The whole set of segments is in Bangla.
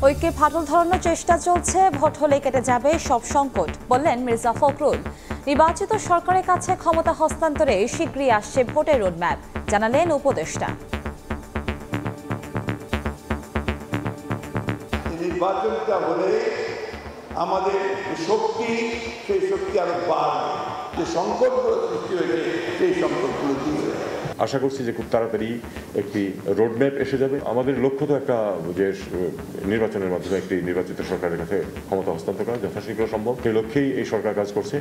ঐক্যে ফাটল ধরানোর চেষ্টা চলছে, ভোট হলে কেটে যাবে সব সংকট, বললেন মির্জা ফখরুল। নির্বাচিত সরকারের কাছে ক্ষমতা হস্তান্তরে শীঘ্রই আসছে ভোটের রোডম্যাপ, জানালেন উপদেষ্টা। নির্বাচনটা হলে আমাদের শক্তি, সেই শক্তি আরো বাড়বে, যে সংকটগুলো সৃষ্টি হয়েছে সেই সংকটগুলো দূর হবে। আশা করছি যে খুব তাড়াতাড়ি একটি রোডম্যাপ এসে যাবে। আমাদের লক্ষ্য তো একটা, যে নির্বাচনের মাধ্যমে একটি নির্বাচিত সরকারের কাছে ক্ষমতা হস্তান্তর করা যথাশীঘ্র সম্ভব, সেই লক্ষ্যেই এই সরকার কাজ করছে।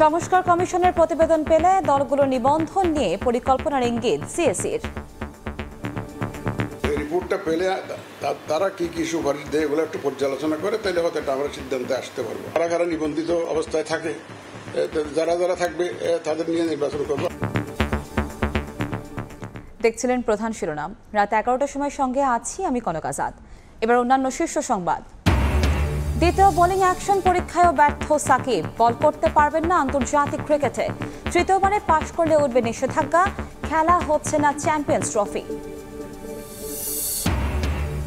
সংস্কার কমিশনের প্রতিবেদন পেলে দলগুলোর নিবন্ধন নিয়ে পরিকল্পনার ইঙ্গিত সিএসির। রিপোর্টটা পেলে তারা কি কি সুপারিশ দেয় এগুলো একটু পর্যালোচনা করে, তাহলে হয়তো আমরা সিদ্ধান্তে আসতে পারবো। কারা কারা নিবন্ধিত অবস্থায় থাকে, যারা যারা থাকবে তাদের নিয়ে নির্বাচন করবো। দেখছিলেন প্রধান শিরোনাম। রাত 11টার সময় সঙ্গে আছি আমি কনক আজাদ। এবার অন্যান্য শীর্ষ সংবাদ। দ্বিতীয় বোলিং অ্যাকশন পরীক্ষায়ও ব্যর্থ সাকিব, বল করতে পারবেন না আন্তর্জাতিক ক্রিকেটে। তৃতীয়বারে পাশ করলে উঠবে নিষেধাজ্ঞা, খেলা হচ্ছে না চ্যাম্পিয়ন্স ট্রফি।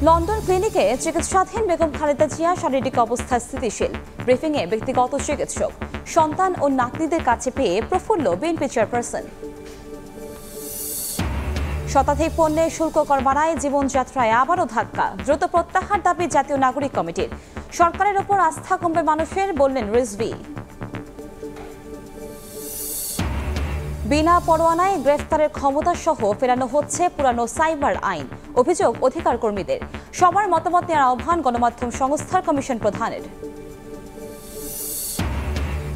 লন্ডন ক্লিনিকে চিকিৎসাধীন বেগম খালেদা জিয়া শারীরিক অবস্থা স্থিতিশীল। ব্রিফিংয়ে ব্যক্তিগত চিকিৎসক, সন্তান ও নাতনিদের কাছে পেয়ে প্রফুল্ল বিএনপি চেয়ারপারসন। শতাধিক পণ্যের শুল্ক কর বাড়ায়, জীবনযাত্রায় আবারও ধাক্কা। দ্রুত প্রত্যাহার দাবি জাতীয় নাগরিক কমিটির। সরকারের ওপর আস্থা কমবে মানুষের, বললেন রিজভী। বিনা পরোয়ানায় গ্রেফতারের ক্ষমতা সহ ফেরানো হচ্ছে পুরানো সাইবার আইন, অভিযোগ অধিকার কর্মীদের। সবার মতামত নেওয়ার আহ্বান গণমাধ্যম সংস্থার কমিশন প্রধানের।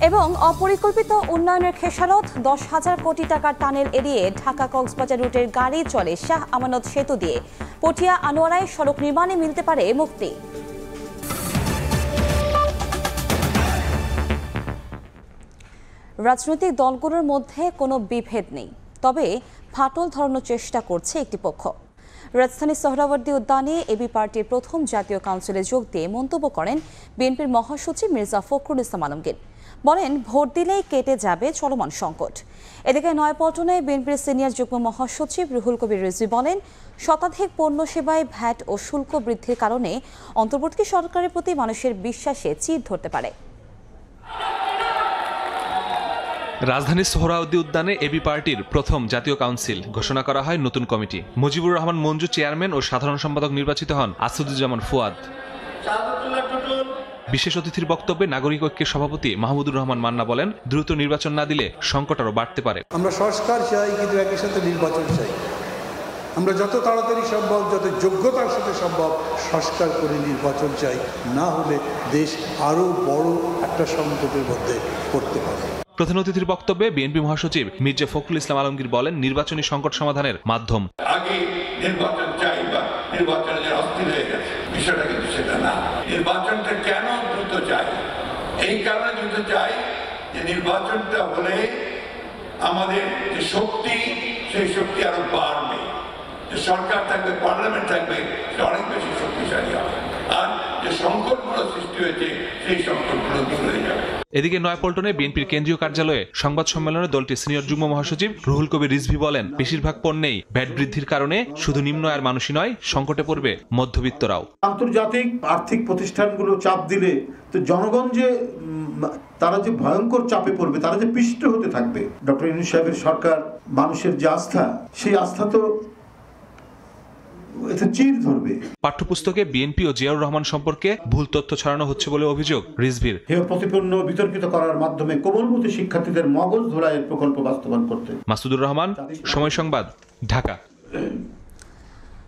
এবং অপরিকল্পিত উন্নয়নের খেসারত, 10,000 কোটি টাকার টানেল এড়িয়ে ঢাকা কক্সবাজার রুটের গাড়ি চলে শাহ আমানত সেতু দিয়ে। পটিয়া আনোয়ারায় সড়ক নির্মাণে মিলতে পারে মুক্তি। রাজনৈতিক দলগুলোর মধ্যে কোনো বিভেদ নেই, তবে ফাটল ধরানোর চেষ্টা করছে একটি পক্ষ। রাজধানীর সোহরাওয়ার্দী উদ্যানে এবি পার্টির প্রথম জাতীয় কাউন্সিলে যোগ দিয়ে মন্তব্য করেন বিএনপির মহাসচিব মির্জা ফখরুল ইসলাম আলমগীর। বলেন, ভোট দিলেই কেটে যাবে চলমান সংকট। এদিকে নয়াপল্টনে বিএনপির সিনিয়র যুগ্ম মহাসচিব রুহুল কবির রিজভী বলেন, শতাধিক পণ্য সেবায় ভ্যাট ও শুল্ক বৃদ্ধির কারণে অন্তর্বর্তী সরকারের প্রতি মানুষের বিশ্বাসে চির ধরতে পারে। রাজধানীর সোহরাওয়ার্দী উদ্যানে এবি পার্টির প্রথম জাতীয় কাউন্সিল ঘোষণা করা হয় নতুন কমিটি। মুজিবুর রহমান মঞ্জু চেয়ারম্যান ও সাধারণ সম্পাদক নির্বাচিত হন আসাদুজ্জামান ফুয়াদ। বিশেষ অতিথির বক্তব্যে নাগরিক ঐক্যের সভাপতি মাহমুদুর রহমান মান্না বলেন, দ্রুত নির্বাচন না দিলে সংকট আরও বাড়তে পারে। আমরা সংস্কার চাই, কিন্তু একই সাথে নির্বাচন চাই। আমরা যত তাড়াতাড়ি সম্ভব, যত যোগ্যতার সাথে সম্ভব সংস্কার করে নির্বাচন চাই, না হলে দেশ আরও বড় একটা সংকটের মধ্যে পড়তে পারে। প্রধান অতিথির বক্তব্যে বিএনপি মহাসচিব মির্জা ফখরুল ইসলাম আলমগীর বলেন, নির্বাচনী সংকট সমাধানের মাধ্যম আগে নির্বাচন চাই বা নির্বাচনের অস্থির হয়ে গেছে, বিষয়টা কিন্তু সেটা না। নির্বাচনটা কেন দ্রুত চাই? এই কারণে দ্রুত চাই যে নির্বাচনটা হলে আমাদের যে শক্তি, সেই শক্তি আরো বাড়বে। যে সরকার থাকবে, পার্লামেন্ট থাকবে, সে অনেক বেশি শক্তিশালী হবে। আর যে সংকটগুলো সৃষ্টি হয়েছে সেই সংকটগুলো দূর হয়ে যাবে। এদিকে নয়াপল্টনে বিএনপির কেন্দ্রীয় কার্যালয়ে সংবাদ সম্মেলনে দলটির সিনিয়র যুগ্ম মহাসচিব রুহুল কবির রিজভী বলেন, বেশিরভাগ পণ্যেই ভ্যাট বৃদ্ধির কারণে শুধু নিম্ন আয়ের মানুষই নয়, সংকটে পড়বে মধ্যবিত্তরাও। আন্তর্জাতিক আর্থিক প্রতিষ্ঠানগুলো চাপ দিলে তো জনগণ যে তারা যে ভয়ঙ্কর চাপে পড়বে, তারা যে পিষ্ট হতে থাকবে। ডক্টর ইউনূস সাহেবের সরকার, মানুষের যে আস্থা, সেই আস্থা তো পাঠ্যপুস্তকে বিএনপি ও জিয়াউর রহমান সম্পর্কে ভুল তথ্য ছড়ানো হচ্ছে বলে অভিযোগ রিজভীর। প্রতিপন্ন বিতর্কিত করার মাধ্যমে কোমলমতি শিক্ষার্থীদের মগজ ধোলাইয়ের প্রকল্প বাস্তবায়ন করতে। মাসুদুর রহমান, সময় সংবাদ, ঢাকা।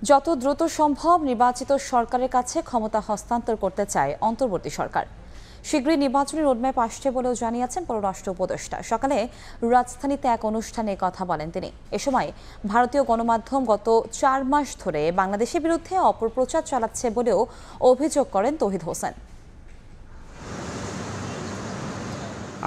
যত দ্রুত সম্ভব নির্বাচিত সরকারের কাছে ক্ষমতা হস্তান্তর করতে চায় অন্তর্বর্তী সরকার। শীঘ্রই নির্বাচনী রোডম্যাপ আসছে বলেও জানিয়েছেন পররাষ্ট্র উপদেষ্টা। সকালে রাজধানীতে এক অনুষ্ঠানে কথা বলেন তিনি। এ সময় ভারতীয় গণমাধ্যম গত 4 মাস ধরে বাংলাদেশের বিরুদ্ধে অপপ্রচার চালাচ্ছে বলেও অভিযোগ করেন তৌহিদ হোসেন।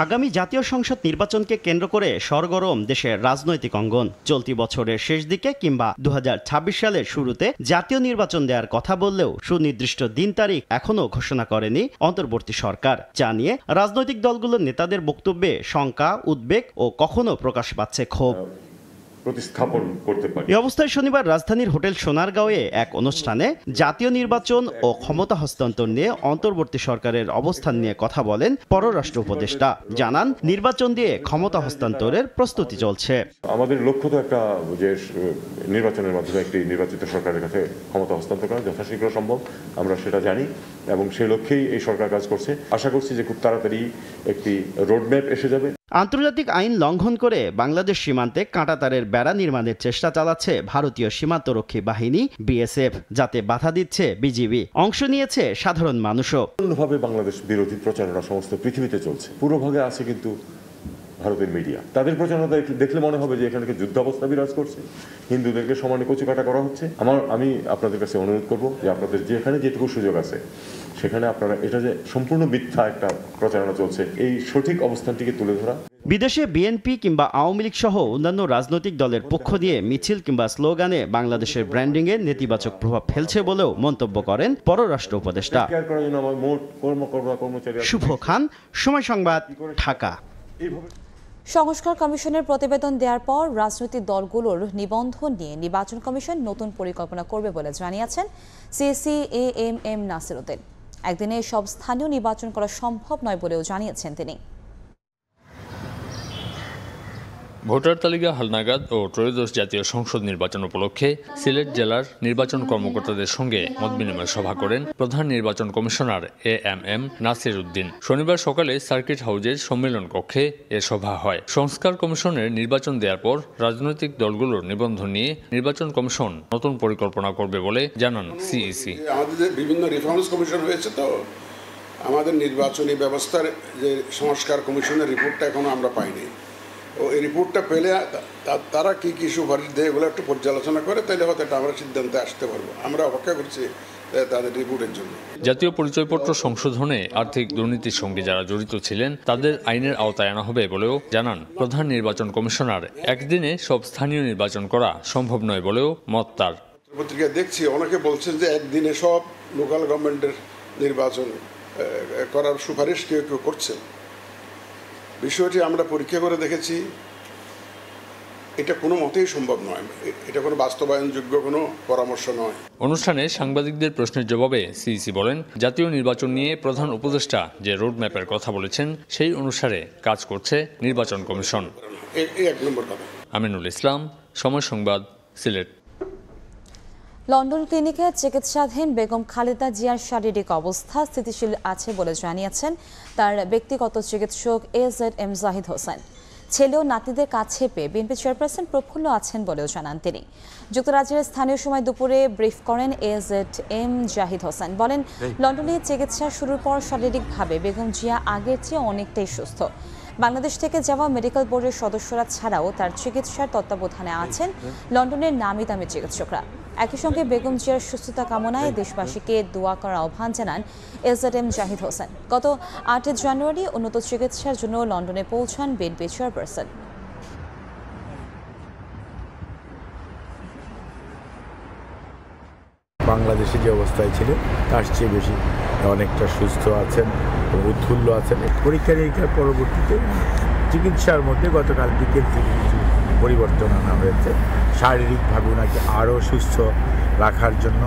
আগামী জাতীয় সংসদ নির্বাচনকে কেন্দ্র করে সরগরম দেশের রাজনৈতিক অঙ্গন। চলতি বছরের শেষ দিকে কিংবা 2026 সালের শুরুতে জাতীয় নির্বাচন দেওয়ার কথা বললেও সুনির্দিষ্ট দিন তারিখ এখনও ঘোষণা করেনি অন্তর্বর্তী সরকার। যা নিয়ে রাজনৈতিক দলগুলোর নেতাদের বক্তব্যে শঙ্কা, উদ্বেগ ও কখনো প্রকাশ পাচ্ছে ক্ষোভ। প্রতিস্থাপন করতে পারি। এই অবস্থায় শনিবার রাজধানীর হোটেল সোনারগাঁওয়ে এক অনুষ্ঠানে জাতীয় নির্বাচন ও ক্ষমতা হস্তান্তর নিয়ে অন্তর্বর্তী সরকারের অবস্থান নিয়ে কথা বলেন পররাষ্ট্র উপদেষ্টা। জানান, নির্বাচন দিয়ে ক্ষমতা হস্তান্তরের প্রস্তুতি চলছে। আমাদের লক্ষ্য তো একটা যে নির্বাচনের মাধ্যমে একটি নির্বাচিত সরকারের কাছে ক্ষমতা হস্তান্তর করা যথাশীঘ্র সম্ভব, আমরা সেটা জানি এবং সেই লক্ষ্যেই এই সরকার কাজ করছে। আশা করছি যে খুব তাড়াতাড়ি একটি রোডম্যাপ এসে যাবে। আন্তর্জাতিক আইন লঙ্ঘন করে বাংলাদেশ সীমান্তে কাঁটাতারের বেড়া নির্মাণের চেষ্টা চালাচ্ছে ভারতীয় সীমান্তরক্ষী বাহিনী বিএসএফ, যাতে বাধা দিচ্ছে বিজিবি। অংশ নিয়েছে সাধারণ মানুষও। ভাবে বাংলাদেশ বিরোধী প্রচারণা সমস্ত পৃথিবীতে চলছে। পুরোভাগে আছে কিন্তু ভারতের মিডিয়া। তাদের প্রচারণা দেখলে মনে হবে যে এখানে যুদ্ধাবস্থা বিরাজ করছে, হিন্দুদেরকে সমানে কচুকাটা করা হচ্ছে। আমি আপনাদের কাছে অনুরোধ করব যে আপনাদের যেখানে যেটুকু সুযোগ আছে সেখানে আপনারা এটা যে সম্পূর্ণ মিথ্যা একটা প্রচারণা চলছে, এই সঠিক অবস্থানটিকে তুলে ধরা। বিদেশে বিএনপি কিংবা আওয়ামী লীগ সহ অন্যান্য রাজনৈতিক দলের পক্ষ নিয়ে মিছিল কিংবা স্লোগানে বাংলাদেশের ব্র্যান্ডিংয়ে নেতিবাচক প্রভাব ফেলছে বলেও মন্তব্য করেন পররাষ্ট্র উপদেষ্টা। শুভ খান, সময় সংবাদ, ঢাকা। সংস্কার কমিশনের প্রতিবেদন দেওয়ার পর রাজনৈতিক দলগুলোর নিবন্ধন নিয়ে নির্বাচন কমিশন নতুন পরিকল্পনা করবে বলে জানিয়েছেন সিএসি এএমএম নাসির উদ্দিন। একদিনে সব স্থানীয় নির্বাচন করা সম্ভব নয় বলেও জানিয়েছেন তিনি। ভোটার তালিকা হালনাগাদ ও ত্রয়োদশ জাতীয় সংসদ নির্বাচন উপলক্ষে সিলেট জেলার নির্বাচন কর্মকর্তাদের সঙ্গে মতবিনিময় সভা করেন প্রধান নির্বাচন কমিশনার এএমএম নাসির উদ্দিন। শনিবার সকালে সার্কিট হাউজের সম্মেলন কক্ষে এ সভা হয়। সংস্কার কমিশনের নির্বাচন দেওয়ার পর রাজনৈতিক দলগুলোর নিবন্ধন নিয়ে নির্বাচন কমিশন নতুন পরিকল্পনা করবে বলে জানান সিইসি। আমাদের বিভিন্ন রিফর্মস কমিশন হয়েছে, তো আমাদের নির্বাচনী ব্যবস্থার যে সংস্কার কমিশনের রিপোর্টটা এখনো আমরা পাইনি। ও এই রিপোর্টটা পেলে তারা কি কি সুপারিশ দেয় এগুলো একটু পর্যালোচনা করে, তাহলে হয়তো এটা আমরা সিদ্ধান্তে আসতে পারবো। আমরা অপেক্ষা করছি তাদের রিপোর্টের জন্য। জাতীয় পরিচয়পত্র সংশোধনে আর্থিক দুর্নীতির সঙ্গে যারা জড়িত ছিলেন তাদের আইনের আওতায় আনা হবে বলেও জানান প্রধান নির্বাচন কমিশনার। একদিনে সব স্থানীয় নির্বাচন করা সম্ভব নয় বলেও মত তার। পত্রিকায় দেখছি অনেকে বলছেন যে একদিনে সব লোকাল গভর্নমেন্টের নির্বাচন করার সুপারিশ কেউ কেউ করছেন। বিষয়টি আমরা পরীক্ষা করে দেখেছি, এটা কোনো মতেই সম্ভব নয়। এটা কোনো বাস্তবায়নযোগ্য কোনো পরামর্শ নয়। অনুষ্ঠানে সাংবাদিকদের প্রশ্নের জবাবে সিইসি বলেন, জাতীয় নির্বাচন নিয়ে প্রধান উপদেষ্টা যে রোডম্যাপের কথা বলেছেন সেই অনুসারে কাজ করছে নির্বাচন কমিশন। এই এক নম্বর কথা। আমিনুল ইসলাম, সময় সংবাদ, সিলেট। লন্ডন ক্লিনিকে চিকিৎসাধীন বেগম খালেদা জিয়ার শারীরিক অবস্থা স্থিতিশীল আছে বলে জানিয়েছেন তার ব্যক্তিগত চিকিৎসক এজেড জাহিদ হোসেন। ছেলে ও নাতিদের কাছে পেয়ে বিএনপি চেয়ারপারসন প্রফুল্ল আছেন বলেও জানান তিনি। যুক্তরাজ্যের স্থানীয় সময় দুপুরে ব্রিফ করেন এজেড জাহিদ হোসেন। বলেন, লন্ডনে চিকিৎসা শুরুর পর শারীরিকভাবে বেগম জিয়া আগের চেয়ে অনেকটাই সুস্থ। বাংলাদেশ থেকে যাওয়া মেডিকেল বোর্ডের সদস্যরা ছাড়াও তার চিকিৎসার তত্ত্বাবধানে আছেন লন্ডনের নামি দামি চিকিৎসকরা। একই সঙ্গে বেগম জিয়ার সুস্থতা কামনায় দেশবাসীকে দোয়া করার আহ্বান জানান এজেড জাহিদ হোসেন। গত 8 জানুয়ারি উন্নত চিকিৎসার জন্য লন্ডনে পৌঁছান বিএনপি চেয়ারপারসন। বাংলাদেশে যে অবস্থায় ছিল তার চেয়ে বেশি অনেকটা সুস্থ আছেন, উৎফুল্ল আছেন। পরীক্ষা নিরীক্ষার পরবর্তীতে চিকিৎসার মধ্যে গতকাল বিকেল থেকে কিছু পরিবর্তন আনা হয়েছে শারীরিকভাবে ওনাকে আরও সুস্থ রাখার জন্য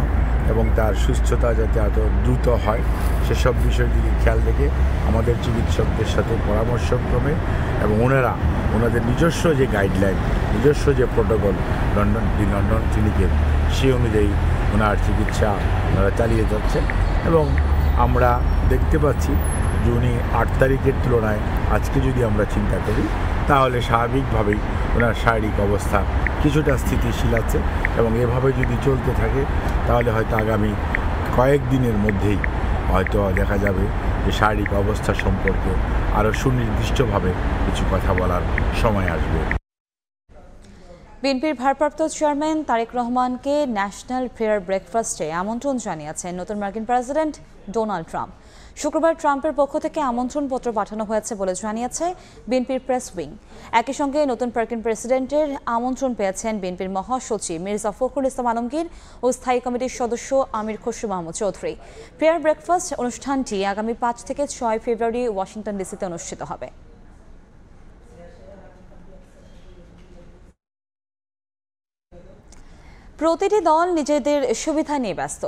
এবং তার সুস্থতা যাতে এত দ্রুত হয় সেসব বিষয়ের দিকে খেয়াল রেখে আমাদের চিকিৎসকদের সাথে পরামর্শক্রমে এবং ওনাদের নিজস্ব যে গাইডলাইন, নিজস্ব যে প্রোটোকল লন্ডন ক্লিনিকের, সেই অনুযায়ী ওনার চিকিৎসা ওনারা চালিয়ে যাচ্ছেন। এবং আমরা দেখতে পাচ্ছি যে উনি 8 তারিখের তুলনায় আজকে যদি আমরা চিন্তা করি তাহলে স্বাভাবিকভাবেই ওনার শারীরিক অবস্থা কিছুটা স্থিতিশীল আছে এবং এভাবে যদি চলতে থাকে তাহলে হয়তো আগামী কয়েকদিনের মধ্যেই হয়তো দেখা যাবে যে শারীরিক অবস্থা সম্পর্কে আরও সুনির্দিষ্টভাবে কিছু কথা বলার সময় আসবে। বিএনপির ভারপ্রাপ্ত চেয়ারম্যান তারেক রহমানকে ন্যাশনাল প্রেয়ার ব্রেকফাস্টে আমন্ত্রণ জানিয়েছেন নতুন মার্কিন প্রেসিডেন্ট ডোনাল্ড ট্রাম্প। শুক্রবার ট্রাম্পের পক্ষ থেকে আমন্ত্রণপত্র পাঠানো হয়েছে বলে জানিয়েছে বিএনপির প্রেস উইং। একই সঙ্গে নতুন মার্কিন প্রেসিডেন্টের আমন্ত্রণ পেয়েছেন বিএনপির মহাসচিব মির্জা ফখরুল ইসলাম আলমগীর ও স্থায়ী কমিটির সদস্য আমির খসরু মাহমুদ চৌধুরী। প্রেয়ার ব্রেকফাস্ট অনুষ্ঠানটি আগামী 5 থেকে 6 ফেব্রুয়ারি ওয়াশিংটন ডিসিতে অনুষ্ঠিত হবে। প্রতিটি দল নিজেদের সুবিধা নিয়ে ব্যস্ত,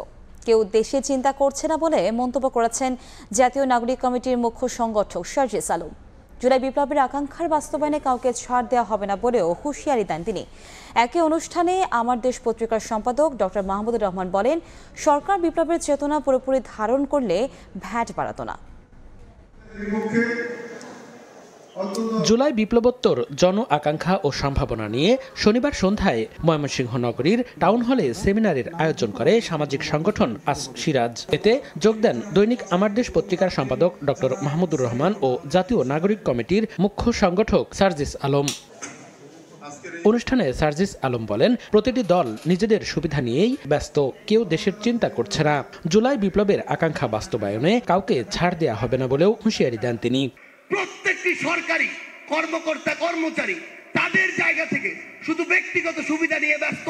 কেউ দেশে চিন্তা করছে না বলে মন্তব্য করেছেন জাতীয় নাগরিক কমিটির মুখ্য সংগঠক সার্জিস আলম। জুলাই বিপ্লবের আকাঙ্ক্ষার বাস্তবায়নে কাউকে ছাড় দেওয়া হবে না বলেও হুঁশিয়ারি দেন তিনি। একই অনুষ্ঠানে আমার দেশ পত্রিকার সম্পাদক ডক্টর মাহমুদুর রহমান বলেন, সরকার বিপ্লবের চেতনা পুরোপুরি ধারণ করলে ভ্যাট বাড়াতো না। জুলাই বিপ্লবোত্তর জন আকাঙ্ক্ষা ও সম্ভাবনা নিয়ে শনিবার সন্ধ্যায় ময়মনসিংহ নগরীর টাউন হলে সেমিনারের আয়োজন করে সামাজিক সংগঠন আস সিরাজ। এতে যোগ দেন দৈনিক আমার দেশ পত্রিকার সম্পাদক ডক্টর মাহমুদুর রহমান ও জাতীয় নাগরিক কমিটির মুখ্য সংগঠক সার্জিস আলম। অনুষ্ঠানে সার্জিস আলম বলেন, প্রতিটি দল নিজেদের সুবিধা নিয়েই ব্যস্ত, কেউ দেশের চিন্তা করছে না। জুলাই বিপ্লবের আকাঙ্ক্ষা বাস্তবায়নে কাউকে ছাড় দেওয়া হবে না বলেও হুঁশিয়ারি দেন তিনি। প্রত্যেকটি সরকারি কর্মকর্তা কর্মচারী তাদের জায়গা থেকে শুধু ব্যক্তিগত সুবিধা নিয়ে ব্যস্ত।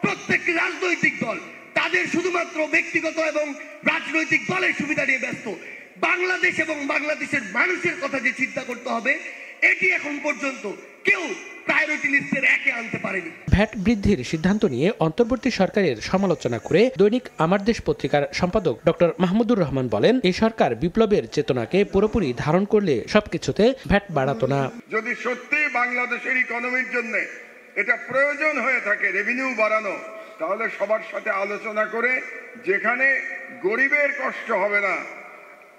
প্রত্যেকটি রাজনৈতিক দল তাদের শুধুমাত্র ব্যক্তিগত এবং রাজনৈতিক দলের সুবিধা নিয়ে ব্যস্ত। বাংলাদেশ এবং বাংলাদেশের মানুষের কথা যে চিন্তা করতে হবে, এটি এখন পর্যন্ত কেউ প্রায়োরিটি লিস্টের একে আনতে পারেনি। ভ্যাট বৃদ্ধির সিদ্ধান্ত নিয়ে অন্তর্বর্তী সরকারের সমালোচনা করে দৈনিক আমার দেশ পত্রিকার সম্পাদক ডক্টর মাহমুদুর রহমান বলেন, এই সরকার বিপ্লবের চেতনাকে পুরোপুরি ধারণ করলে সবকিছুতে ভ্যাট বাড়াতো না। যদি সত্যি বাংলাদেশের ইকোনমির জন্য এটা প্রয়োজন হয়ে থাকে রেভিনিউ বাড়ানো, তাহলে সবার সাথে আলোচনা করে যেখানে গরিবের কষ্ট হবে না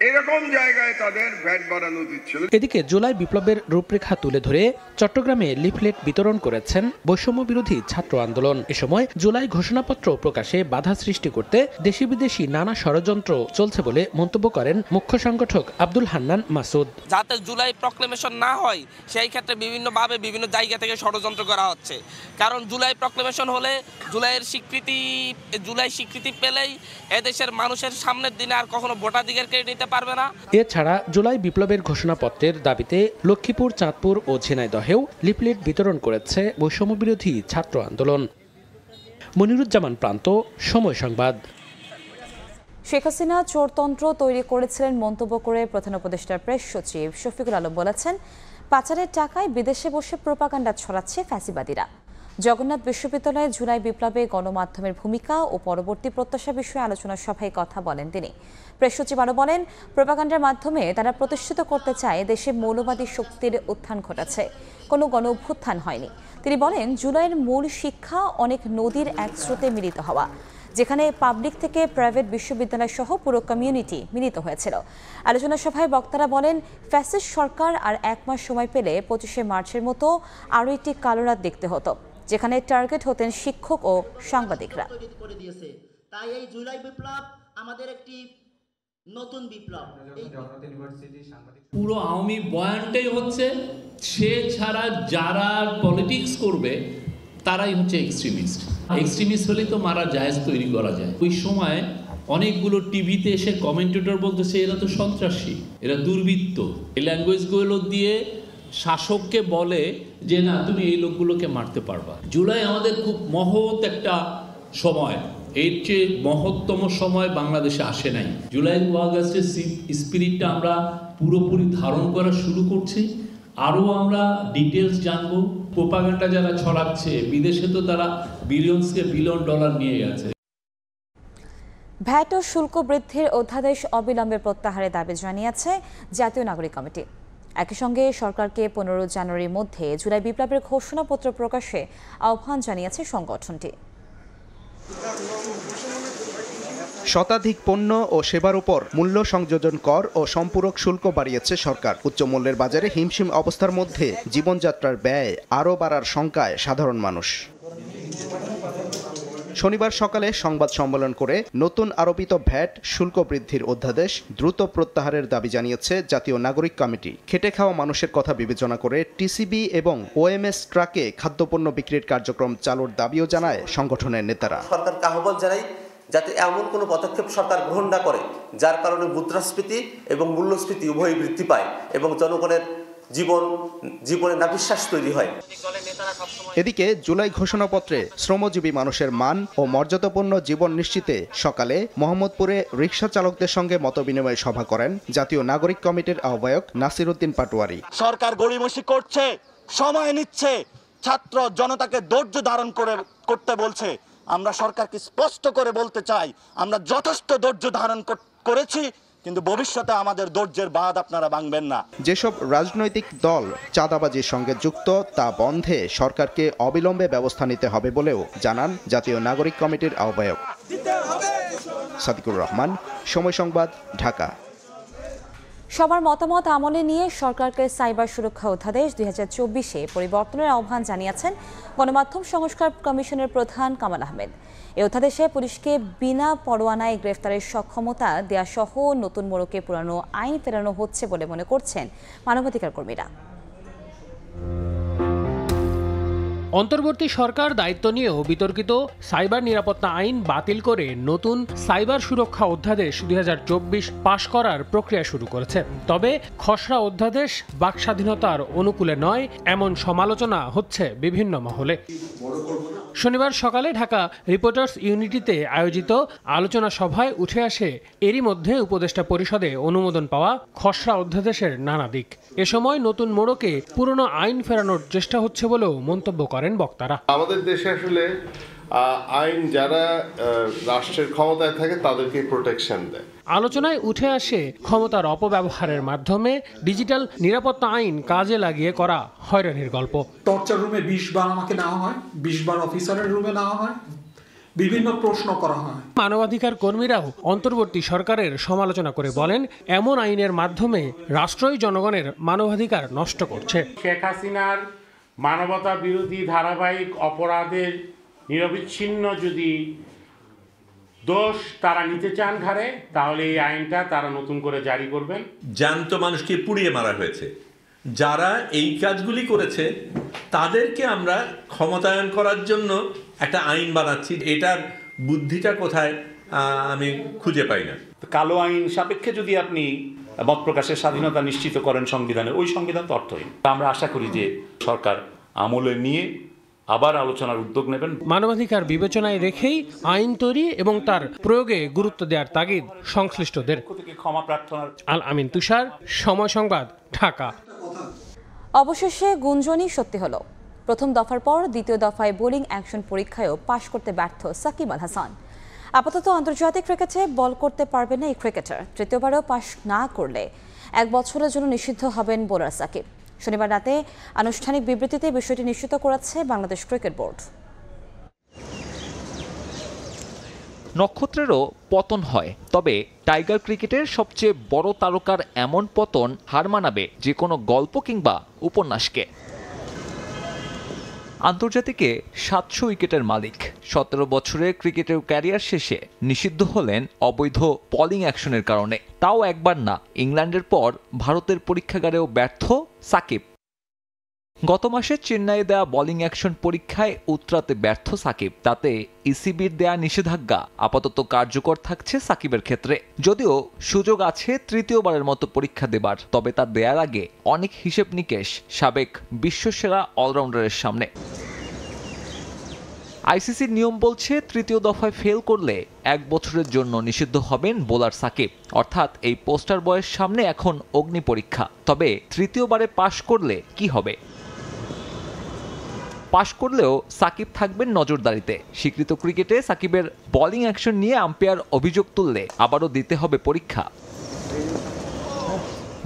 এরকম জায়গায় তাদের ভ্যাট বাড়ানো উচিত ছিল। এদিকে জুলাই বিপ্লবের রূপরেখা তুলে ধরে চট্টগ্রামে লিফলেট বিতরণ করেছেন বৈষম্য বিরোধী ছাত্র আন্দোলন। এ সময় জুলাই ঘোষণাপত্র প্রকাশে বাধা সৃষ্টি করতে দেশি বিদেশি নানা ষড়যন্ত্র চলছে বলে মন্তব্য করেন মুখ্য সংগঠক আব্দুল হান্নান মাসুদ। যাতে জুলাই প্রক্লেমেশন না হয় সেই ক্ষেত্রে বিভিন্নভাবে বিভিন্ন জায়গা থেকে ষড়যন্ত্র করা হচ্ছে। কারণ জুলাই প্রক্লেমেশন হলে জুলাই স্বীকৃতি পেলেই এদেশের মানুষের সামনের দিনে আর কখনো ভোটাধিকার কেড়ে নিতে পারবে না। এছাড়া জুলাই বিপ্লবের ঘোষণাপত্রের দাবিতে লক্ষ্মীপুর, চাঁদপুর ও ঝিনাইদহেও লিফলেট বিতরণ করেছে বৈষম্য বিরোধী ছাত্র আন্দোলন। মনিরুজ্জামান প্রান্ত, সময় সংবাদ। শেখ হাসিনা চোরতন্ত্র তৈরি করেছিলেন মন্তব্য করে প্রধান উপদেষ্টার প্রেস সচিব শফিকুল আলম বলেছেন, পাচারের টাকায় বিদেশে বসে প্রোপাগান্ডা ছড়াচ্ছে ফ্যাসিবাদীরা। জগন্নাথ বিশ্ববিদ্যালয়ে জুলাই বিপ্লবে গণমাধ্যমের ভূমিকা ও পরবর্তী প্রত্যাশা বিষয়ে আলোচনা সভায় কথা বলেন তিনি। প্রেস সচিব আরও বলেন, প্রোপাগান্ডার মাধ্যমে তারা প্রতিষ্ঠিত করতে চায় দেশে মৌলবাদী শক্তির উত্থান ঘটেছে, কোনো গণ অভ্যুত্থান হয়নি। তিনি বলেন, জুলাইয়ের মূল শিক্ষা অনেক নদীর এক স্রোতে মিলিত হওয়া, যেখানে পাবলিক থেকে প্রাইভেট বিশ্ববিদ্যালয় সহ পুরো কমিউনিটি মিলিত হয়েছিল। আলোচনা সভায় বক্তারা বলেন, ফ্যাসিস্ট সরকার আর 1 মাস সময় পেলে 25শে মার্চের মতো আরও একটি কালো রাত দেখতে হতো, যেখানে টার্গেট হতেন শিক্ষক ও সাংবাদিকরা। তাই এই জুলাই বিপ্লব আমাদের একটি নতুন বিপ্লব। পুরো আওয়ামী বয়ানটাই হচ্ছে সে ছাড়া যারা পলিটিক্স করবে তারাই হচ্ছে এক্সট্রিমিস্ট। এক্সট্রিমিস্ট হলেই তো মারা জায়েজ তৈরি করা যায়। ওই সময় অনেকগুলো টিভিতে এসে কমেন্টেটর বলতেছে এরা তো সন্ত্রাসী, এরা দুর্বৃত্ত। এই ল্যাঙ্গুয়েজগুলো দিয়ে শাসককে বলে যে না, তুমি এই লোকগুলোকে মারতে পারবা। জুলাই আমাদের খুব মহৎ একটা সময়, এর চেয়ে মহত্তম সময় বাংলাদেশে আসে নাই। জুলাই আগস্টের স্পিরিটটা আমরা পুরোপুরি ধারণ করা শুরু করছি। আরও আমরা ডিটেলস জানবো। প্রোপাগান্ডা যারা ছড়াচ্ছে বিদেশে, তো তারা বিলিয়ন ডলার নিয়ে গেছে। ভ্যাট ও শুল্ক বৃদ্ধির অধ্যাদেশ অবিলম্বে প্রত্যাহারের দাবি জানিয়েছে জাতীয় নাগরিক কমিটি। একই সঙ্গে সরকারকে 15 জানুয়ারির মধ্যে জুলাই বিপ্লবের ঘোষণাপত্র প্রকাশে আহ্বান জানিয়েছে সংগঠনটি। শতাধিক পণ্য ও সেবার উপর মূল্য সংযোজন কর ও সম্পূরক শুল্ক বাড়িয়েছে সরকার। উচ্চ মূল্যের বাজারে হিমশিম অবস্থার মধ্যে জীবনযাত্রার ব্যয় আরও বাড়ার শঙ্কায় সাধারণ মানুষ। শনিবার সকালে সংবাদ সম্মেলন করে নতুন আরোপিত ভ্যাট শুল্ক বৃদ্ধির অধ্যাদেশ দ্রুত প্রত্যাহারের দাবি জানিয়েছে জাতীয় নাগরিক কমিটি। খেটে খাওয়া মানুষের কথা বিবেচনা করে টিসিবি এবং ওএমএস ট্রাকে খাদ্যপণ্য বিক্রির কার্যক্রম চালুর দাবিও জানায় সংগঠনের নেতারা। সরকারকে আহ্বান জানাই যাতে এমন কোনো পদক্ষেপ সরকার গ্রহণ না করে যার কারণে মুদ্রাস্ফীতি এবং মূল্যস্ফীতি উভয়ই বৃদ্ধি পায় এবং জনগণের জীবনে নাভিশ্বাস তৈরি হয়। এদিকে জুলাই ঘোষণাপত্রে শ্রমজীবী মানুষের মান ও মর্যাদাপূর্ণ জীবন নিশ্চিতে সকালে মোহাম্মদপুরে রিকশা চালকদের সঙ্গে মতবিনিময় সভা করেন জাতীয় নাগরিক কমিটির আহ্বায়ক নাসির উদ্দিন পাটোয়ারি। সরকার গড়িমসি করছে, সময় নিচ্ছে, ছাত্র জনতাকে ধৈর্য ধারণ করতে বলছে। আমরা সরকারকে স্পষ্ট করে বলতে চাই, আমরা যথেষ্ট ধৈর্য ধারণ করেছি, কিন্তু ভবিষ্যতে আমাদের ধৈর্যের বাঁধ আপনারা ভাঙবেন না। যেসব রাজনৈতিক দল চাঁদাবাজির সঙ্গে যুক্ত তা বন্ধে সরকারকে অবিলম্বে ব্যবস্থা নিতে হবে বলেও জানান জাতীয় নাগরিক কমিটির আহ্বায়ক সাদিকুর রহমান। সময় সংবাদ, ঢাকা। সবার মতামত আমলে নিয়ে সরকারকে সাইবার সুরক্ষা অধ্যাদেশ 2024-এ পরিবর্তনের আহ্বান জানিয়েছেন গণমাধ্যম সংস্কার কমিশনের প্রধান কামাল আহমেদ। এই অধ্যাদেশে পুলিশকে বিনা পরোয়ানায় গ্রেফতারের সক্ষমতা দেয়া সহ নতুন মোড়কে পুরানো আইন ফেরানো হচ্ছে বলে মনে করছেন মানবাধিকার কর্মীরা। অন্তর্বর্তী সরকার দায়িত্ব নিয়েও বিতর্কিত সাইবার নিরাপত্তা আইন বাতিল করে নতুন সাইবার সুরক্ষা অধ্যাদেশ 2024 পাশ করার প্রক্রিয়া শুরু করেছে। তবে খসড়া অধ্যাদেশ বাকস্বাধীনতার অনুকূলে নয় এমন সমালোচনা হচ্ছে বিভিন্ন মহলে। শনিবার সকালে ঢাকা রিপোর্টার্স ইউনিটিতে আয়োজিত আলোচনা সভায় উঠে আসে এরই মধ্যে উপদেষ্টা পরিষদে অনুমোদন পাওয়া খসড়া অধ্যাদেশের নানা দিক। এ সময় নতুন মোড়কে পুরনো আইন ফেরানোর চেষ্টা হচ্ছে বলেও মন্তব্য করেন বক্তারা। আমাদের দেশে আসলে আইন যারা রাষ্ট্রের ক্ষমতায় থাকে তাদেরকে প্রোটেকশন দেয়। আলোচনায় উঠে আসে ক্ষমতার অপব্যবহারের মাধ্যমে ডিজিটাল নিরাপত্তা আইন কাজে লাগিয়ে করা হয়রানির গল্প। টর্চার রুমে 20 বার আমাকে নেওয়া হয়, 20 বার অফিসারের রুমে নেওয়া হয়, বিভিন্ন প্রশ্ন করা হয়। মানবাধিকার কর্মীরাও অন্তর্বর্তী সরকারের সমালোচনা করে বলেন, এমন আইনের মাধ্যমে রাষ্ট্রই জনগণের মানবাধিকার নষ্ট করছে। শেখ হাসিনার মানবতা বিরোধী ধারাবাহিক অপরাধের নিরবিচ্ছিন্ন যদি দোষ তারা নিতে চান ঘাড়ে, তাহলে এই আইনটা তারা নতুন করে জারি করবেন। জ্যান্ত মানুষকে পুড়িয়ে মারা হয়েছে, যারা এই কাজগুলি করেছে তাদেরকে আমরা ক্ষমতায়ন করার জন্য একটা আইন বানাচ্ছি। এটার বুদ্ধিটা কোথায় আমি খুঁজে পাই না। কালো আইন সাপেক্ষে যদি আপনি মত প্রকাশের স্বাধীনতা নিশ্চিত করেন সংবিধানে, ওই সংবিধান তো অর্থহীন। আমরা আশা করি যে সরকার আমলে নিয়ে আবার আলোচনার উদ্যোগ নেবেন। মানবাধিকার বিবেচনায় রেখেই আইন তৈরি এবং তার প্রয়োগে গুরুত্ব দেওয়ার তাগিদ সংশ্লিষ্টদের। ক্ষমা প্রার্থনার। আল আমিন তুষার, সময় সংবাদ, ঢাকা। অবশেষে গুঞ্জনই সত্যি হলো। প্রথম দফার পর দ্বিতীয় দফায় বোলিং অ্যাকশন পরীক্ষায়ও পাশ করতে ব্যর্থ সাকিব আল হাসান। আপাতত আন্তর্জাতিক ক্রিকেটে বল করতে পারবেন না এই ক্রিকেটার। তৃতীয়বারও পাশ না করলে 1 বছরের জন্য নিষিদ্ধ হবেন বোলার সাকিব। শনিবার রাতে আনুষ্ঠানিক বিবৃতিতে বিষয়টি নিশ্চিত করেছে বাংলাদেশ ক্রিকেট বোর্ড। নক্ষত্রেরও পতন হয়, তবে টাইগার ক্রিকেটের সবচেয়ে বড় তারকার এমন পতন হার মানাবে যে কোনো গল্প কিংবা উপন্যাসকে। আন্তর্জাতিকে 700 উইকেটের মালিক 17 বছরের ক্রিকেটের ক্যারিয়ার শেষে নিষিদ্ধ হলেন অবৈধ বোলিং অ্যাকশনের কারণে। তাও একবার না, ইংল্যান্ডের পর ভারতের পরীক্ষাগারেও ব্যর্থ সাকিব। গত মাসে চেন্নাইয়ে দেয়া বোলিং অ্যাকশন পরীক্ষায় উতরাতে ব্যর্থ সাকিব। তাতে ইসিবির দেয়া নিষেধাজ্ঞা আপাতত কার্যকর থাকছে সাকিবের ক্ষেত্রে। যদিও সুযোগ আছে তৃতীয়বারের মতো পরীক্ষা দেবার, তবে তা দেয়ার আগে অনেক হিসেব নিকেশ সাবেক বিশ্বসেরা অলরাউন্ডারের সামনে। আইসিসির নিয়ম বলছে তৃতীয় দফায় ফেল করলে 1 বছরের জন্য নিষিদ্ধ হবেন বোলার সাকিব। অর্থাৎ এই পোস্টার বয়ের সামনে এখন অগ্নি পরীক্ষা। তবে তৃতীয়বারে পাশ করলে কি হবে? পাশ করলেও সাকিব থাকবেন নজরদারিতে। স্বীকৃত ক্রিকেটে সাকিবের বোলিং অ্যাকশন নিয়ে আম্পায়ার অভিযোগ তুললে আবারও দিতে হবে পরীক্ষা।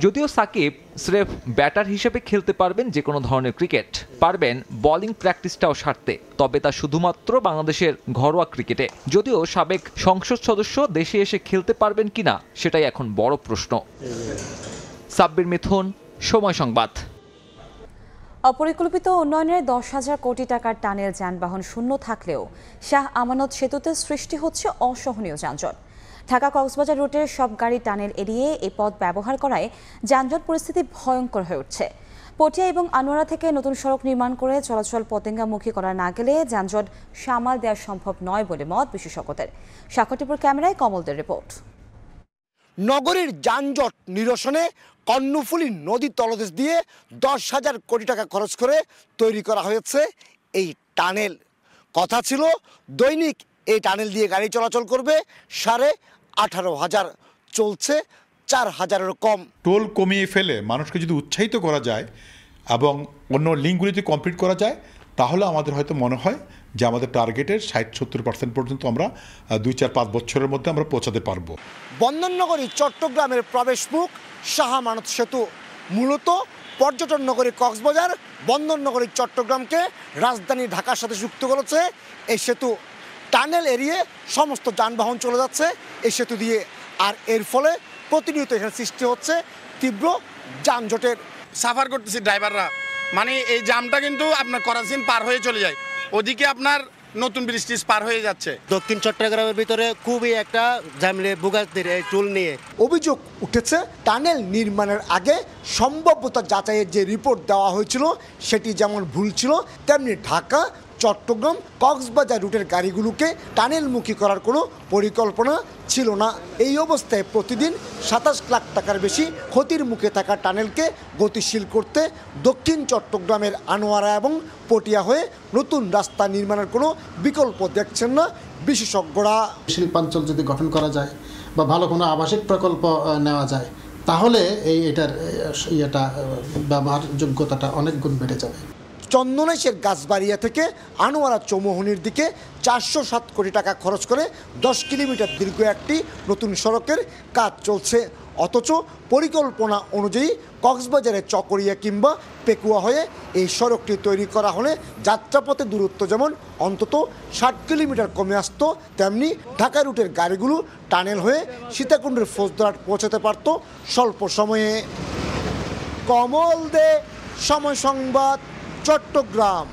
যদিও সাকিব স্রেফ ব্যাটার হিসেবে খেলতে পারবেন যে কোনো ধরনের ক্রিকেট, পারবেন বোলিং প্র্যাকটিসটাও সারতে, তবে তা শুধুমাত্র বাংলাদেশের ঘরোয়া ক্রিকেটে। যদিও সাবেক সংসদ সদস্য দেশে এসে খেলতে পারবেন কিনা সেটাই এখন বড় প্রশ্ন। সাব্বির মিথুন, সময় সংবাদ। অপরিকল্পিত উন্নয়নের 10,000 কোটি টাকার টানেল যানবাহন শূন্য থাকলেও শাহ আমানত সেতুতে সৃষ্টি হচ্ছে অসহনীয় যানজট। ঢাকা কক্সবাজার রুটের সব গাড়ি টানেল এড়িয়ে এই পথ ব্যবহার করায় যানজট পরিস্থিতি ভয়ঙ্কর হয়ে উঠছে। পটিয়া এবং আনোয়ারা থেকে নতুন সড়ক নির্মাণ করে চলাচল পতেঙ্গামুখী করা না গেলে যানজট সামাল দেওয়া সম্ভব নয় বলে মত বিশেষজ্ঞদের। সাক্ষাৎকার ক্যামেরায় কমলদের রিপোর্ট। নগরীর যানজট নিরসনে কর্ণফুলী নদীর তলদেশ দিয়ে 10,000 কোটি টাকা খরচ করে তৈরি করা হয়েছে এই টানেল। কথা ছিল দৈনিক এই টানেল দিয়ে গাড়ি চলাচল করবে 18,500, চলছে 4,000-এরও কম। টোল কমিয়ে ফেলে মানুষকে যদি উৎসাহিত করা যায় এবং অন্য লিঙ্কগুলিতে কমপ্লিট করা যায়, তাহলে আমাদের হয়তো মনে হয় যে আমাদের টার্গেটের 60-70% পর্যন্ত আমরা 2-4-5 বছরের মধ্যে আমরা পৌঁছাতে পারবো। বন্দরনগরী চট্টগ্রামের প্রবেশ মুখ শাহ আমানত সেতু মূলত পর্যটন নগরী কক্সবাজার বন্দরনগরী চট্টগ্রামকে রাজধানী ঢাকার সাথে যুক্ত করেছে এই সেতু। টানেল এরিয়ে সমস্ত যানবাহন চলে যাচ্ছে এই সেতু দিয়ে, আর এর ফলে প্রতিনিয়ত এখানে সৃষ্টি হচ্ছে তীব্র যানজটের। সাফার করতেছি ড্রাইভাররা, মানে এই জামটা কিন্তু আপনার করাচিন পার হয়ে চলে যায়, ওদিকে আপনার নতুন ব্রিজ পার হয়ে যাচ্ছে। দক্ষিণ চট্টগ্রামের ভিতরে খুবই একটা ঝামেলা ভোগান্তির এই টুল নিয়ে অভিযোগ উঠেছে। টানেল নির্মাণের আগে সম্ভাব্যতা যাচাইয়ের যে রিপোর্ট দেওয়া হয়েছিল সেটি যেমন ভুল ছিল, তেমনি ঢাকা চট্টগ্রাম কক্সবাজার রুটের গাড়িগুলোকে টানেলমুখী করার কোনো পরিকল্পনা ছিল না। এই অবস্থায় প্রতিদিন 27 লাখ টাকার বেশি ক্ষতির মুখে থাকা টানেলকে গতিশীল করতে দক্ষিণ চট্টগ্রামের আনোয়ারা এবং পটিয়া হয়ে নতুন রাস্তা নির্মাণের কোনো বিকল্প দেখছেন না বিশেষজ্ঞরা। শিল্পাঞ্চল যদি গঠন করা যায় বা ভালো কোনো আবাসিক প্রকল্প নেওয়া যায় তাহলে এটার ব্যবহারযোগ্যতাটা অনেক গুণ বেড়ে যাবে। চন্দনাইশের গাছবাড়িয়া থেকে আনোয়ারা চৌমোহনীর দিকে 407 কোটি টাকা খরচ করে 10 কিলোমিটার দীর্ঘ একটি নতুন সড়কের কাজ চলছে, অথচ পরিকল্পনা অনুযায়ী কক্সবাজারের চকরিয়া কিংবা পেকুয়া হয়ে এই সড়কটি তৈরি করা হলে যাত্রাপথের দূরত্ব যেমন অন্তত 60 কিলোমিটার কমে আসত, তেমনি ঢাকা রুটের গাড়িগুলো টানেল হয়ে সীতাকুণ্ডের ফৌজদারহাট পৌঁছাতে পারত স্বল্প সময়ে। কমল দে, সময় সংবাদ, চট্টগ্রাম।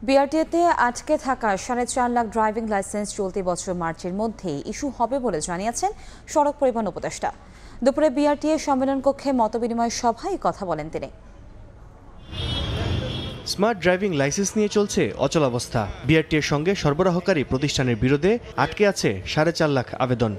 বিআরটিএতে আটকে থাকা 4.5 লাখ ড্রাইভিং লাইসেন্স চলতি বছর মার্চের মধ্যেই ইস্যু হবে বলে জানিয়েছেন সড়ক পরিবহন উপদেষ্টা। দুপুরে বিআরটিএ সম্মেলন কক্ষে মতবিনিময় সভায় কথা বলেন তিনি। স্মার্ট ড্রাইভিং লাইসেন্স নিয়ে চলছে অচলাবস্থা। বিআরটিএর সঙ্গে সরবরাহকারী প্রতিষ্ঠানের বিরুদ্ধে আটকে আছে 4.5 লাখ আবেদন।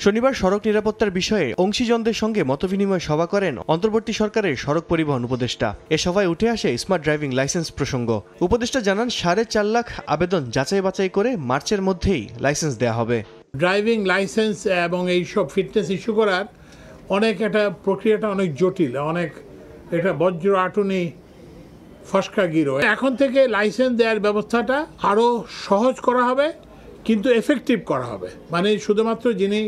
শনিবার সড়ক নিরাপত্তার বিষয়ে অংশীজনদের সঙ্গে মতবিনিময় সভা করেন অন্তর্বর্তী সরকারের সড়ক পরিবহন উপদেষ্টা। এ সভায় উঠে আসে স্মার্ট ড্রাইভিং লাইসেন্স প্রসঙ্গ। উপদেষ্টা জানান 4.5 লাখ আবেদন যাচাই বাছাই করে মার্চের মধ্যেই লাইসেন্স দেওয়া হবে। ড্রাইভিং লাইসেন্স এবং এই সব ফিটনেস ইস্যু করার একটা প্রক্রিয়াটা অনেক জটিল, এটা বজ্র আটুনি ফসকা গিরো। এখন থেকে লাইসেন্স দেওয়ার ব্যবস্থাটা আরও সহজ করা হবে, কিন্তু এফেক্টিভ করা হবে, মানে শুধুমাত্র যিনি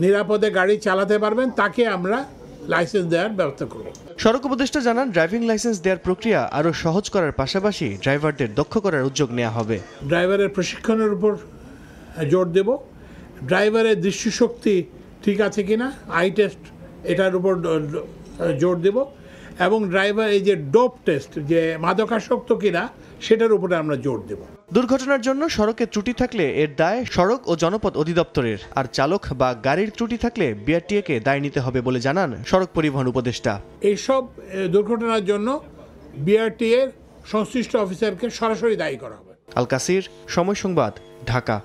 নিরাপদে গাড়ি চালাতে পারবেন তাকে আমরা লাইসেন্স দেওয়ার ব্যবস্থা করব। সড়ক উপদেষ্টা জানান ড্রাইভিং লাইসেন্স দেওয়ার প্রক্রিয়া আরও সহজ করার পাশাপাশি ড্রাইভারদের দক্ষ করার উদ্যোগ নেওয়া হবে। ড্রাইভারের প্রশিক্ষণের উপর জোর দেব, ড্রাইভারের দৃষ্টিশক্তি ঠিক আছে কিনা আই টেস্ট এটার উপর জোর দেব, এবং ড্রাইভার এই যে ডোপ টেস্ট যে মাদকাসক্ত কিনা সেটার উপরে আমরা জোর দেব। দুর্ঘটনার জন্য সড়কে ত্রুটি থাকলে এর দায় সড়ক ও জনপথ অধিদপ্তরের, আর চালক বা গাড়ির ত্রুটি থাকলে বিআরটিএকে দায় নিতে হবে বলে জানান সড়ক পরিবহন উপদেষ্টা। এইসব দুর্ঘটনার জন্য বিআরটিএর সংশ্লিষ্ট অফিসারকে সরাসরি দায়ী করা হবে। আল কাসির, সময় সংবাদ, ঢাকা।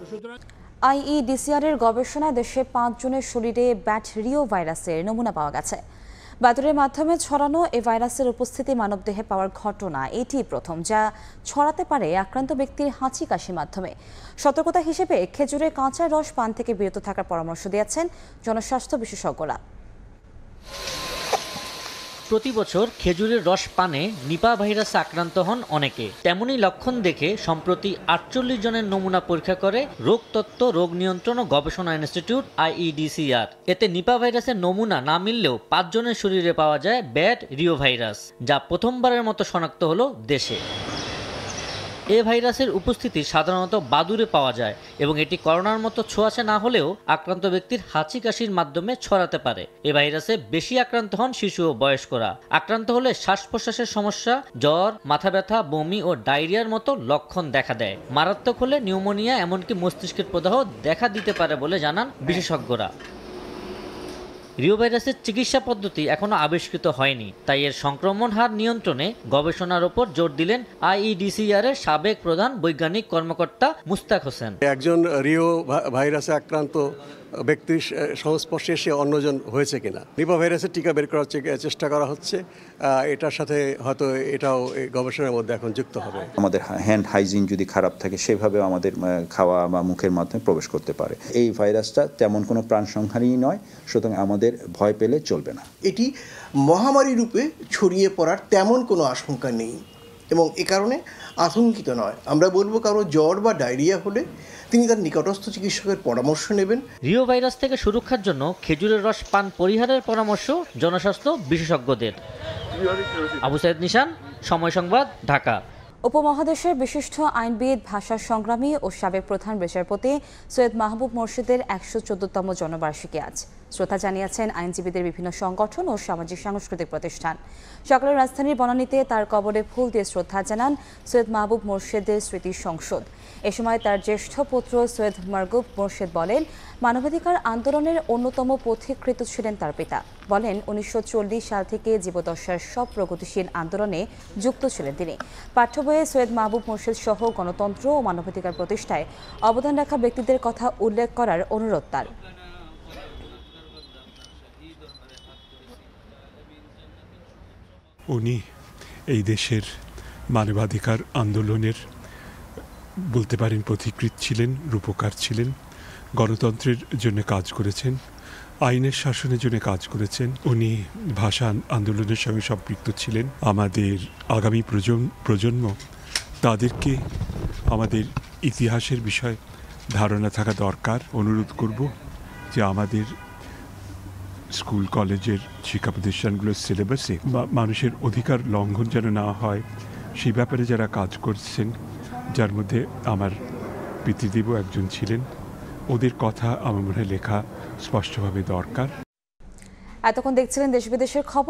আইইডিসিআর এর গবেষণায় দেশে 5 জনের শরীরে ব্যাকটেরিয়া ভাইরাসের নমুনা পাওয়া গেছে। বাদুড়ের মাধ্যমে ছড়ানো এই ভাইরাসের উপস্থিতি মানবদেহে পাওয়ার ঘটনা এটি প্রথম, যা ছড়াতে পারে আক্রান্ত ব্যক্তির হাঁচি কাশির মাধ্যমে। সতর্কতা হিসেবে খেজুরের কাঁচা রস পান থেকে বিরত থাকার পরামর্শ দিয়েছেন জনস্বাস্থ্য বিশেষজ্ঞরা। প্রতি বছর খেজুরের রস পানে নিপা ভাইরাসে আক্রান্ত হন অনেকে। তেমনই লক্ষণ দেখে সম্প্রতি 48 জনের নমুনা পরীক্ষা করে রোগতত্ত্ব, রোগ নিয়ন্ত্রণ ও গবেষণা ইনস্টিটিউট আইইডিসিআর। এতে নিপা ভাইরাসের নমুনা না মিললেও 5 জনের শরীরে পাওয়া যায় ব্যাড রিও ভাইরাস, যা প্রথমবারের মতো শনাক্ত হলো দেশে। এ ভাইরাসের উপস্থিতি সাধারণত বাদুড়ে পাওয়া যায় এবং এটি করোনার মতো ছোঁয়াচে না হলেও আক্রান্ত ব্যক্তির হাঁচি কাশির মাধ্যমে ছড়াতে পারে। এ ভাইরাসে বেশি আক্রান্ত হন শিশু ও বয়স্করা। আক্রান্ত হলে শ্বাস প্রশ্বাসের সমস্যা, জ্বর, মাথা ব্যথা, বমি ও ডায়রিয়ার মতো লক্ষণ দেখা দেয়। মারাত্মক হলে নিউমোনিয়া, এমনকি মস্তিষ্কের প্রদাহ দেখা দিতে পারে বলে জানান বিশেষজ্ঞরা। রিও ভাইরাসের চিকিৎসা পদ্ধতি এখনো আবিষ্কৃত হয়নি, তাই এর সংক্রমণ হার নিয়ন্ত্রণে গবেষণার উপর জোর দিলেন আইইডিসিআর এর সাবেক প্রধান বৈজ্ঞানিক কর্মকর্তা মুস্তাক হোসেন। একজন রিও ভাইরাসে আক্রান্ত ব্যক্তির সংস্পর্শে এসে অন্যজন হয়েছে কিনা। নিপা ভাইরাসের টিকা বের করার চেষ্টা করা হচ্ছে, এটার সাথে হয়তো এটাও গবেষণার মধ্যে এখন যুক্ত হবে। আমাদের হ্যান্ড হাইজিন যদি খারাপ থাকে সেভাবে আমাদের খাওয়া বা মুখের মাধ্যমে প্রবেশ করতে পারে। এই ভাইরাসটা তেমন কোনো প্রাণ সংহারী নয়, সুতরাং আমাদের ভয় পেলে চলবে না। এটি মহামারী রূপে ছড়িয়ে পড়ার তেমন কোনো আশঙ্কা নেই এবং এ কারণে আতঙ্কিত নয়। আমরা বলবো কারো জ্বর বা ডায়রিয়া হলে তিনি তার নিকটস্থ চিকিৎসকের পরামর্শ নেবেন। রিও ভাইরাস থেকে সুরক্ষার জন্য খেজুরের রস পান পরিহারের পরামর্শ জনস্বাস্থ্য বিশেষজ্ঞদের। আবু সাইদ নিশান, সময় সংবাদ, ঢাকা। উপমহাদেশের বিশিষ্ট আইনবিদ, ভাষা সংগ্রামী ও সাবেক প্রধান বিচারপতি সৈয়দ মাহবুব মোর্শেদের ১১৪তম জন্মবার্ষিকী আজ। শ্রদ্ধা জানিয়েছেন আইনজীবীদের বিভিন্ন সংগঠন ও সামাজিক সাংস্কৃতিক প্রতিষ্ঠান। সকালে রাজধানীর বনানীতে তার কবরে ফুল দিয়ে শ্রদ্ধা জানান সৈয়দ মাহবুব মোর্শেদের স্মৃতি সংসদ। এ সময় তার জ্যেষ্ঠ পুত্র সৈয়দ মাহবুব মোর্শেদ বলেন, মানবাধিকার আন্দোলনের অন্যতম পথিকৃৎ ছিলেন তার পিতা। বলেন, ১৯৪০ সাল থেকে জীবদ্দশার সব প্রগতিশীল আন্দোলনে যুক্ত ছিলেন তিনি। পাঠ্য বইয়ে সৈয়দ মাহবুব মোর্শেদ সহ গণতন্ত্র ও মানবাধিকার প্রতিষ্ঠায় অবদান রাখা ব্যক্তিদের কথা উল্লেখ করার অনুরোধ তার। উনি এই দেশের মানবাধিকার আন্দোলনের বলতে পারেন পথিকৃৎ ছিলেন, রূপকার ছিলেন। গণতন্ত্রের জন্য কাজ করেছেন, আইনের শাসনের জন্য কাজ করেছেন। উনি ভাষা আন্দোলনের সঙ্গে সম্পৃক্ত ছিলেন। আমাদের আগামী প্রজন্ম তাদেরকে আমাদের ইতিহাসের বিষয়ে ধারণা থাকা দরকার। অনুরোধ করব যে আমাদের স্কুল কলেজের শিক্ষা প্রতিষ্ঠানগুলোর সিলেবাসে মানুষের অধিকার লঙ্ঘন যেন না হয়, সেই ব্যাপারে যারা কাজ করছেন, যার মধ্যে আমার পিতৃদেবও একজন ছিলেন, ওদের কথা আমার মনে হয় লেখা স্পষ্টভাবে দরকার। এতক্ষণ দেখছিলেন দেশ বিদেশের খবর।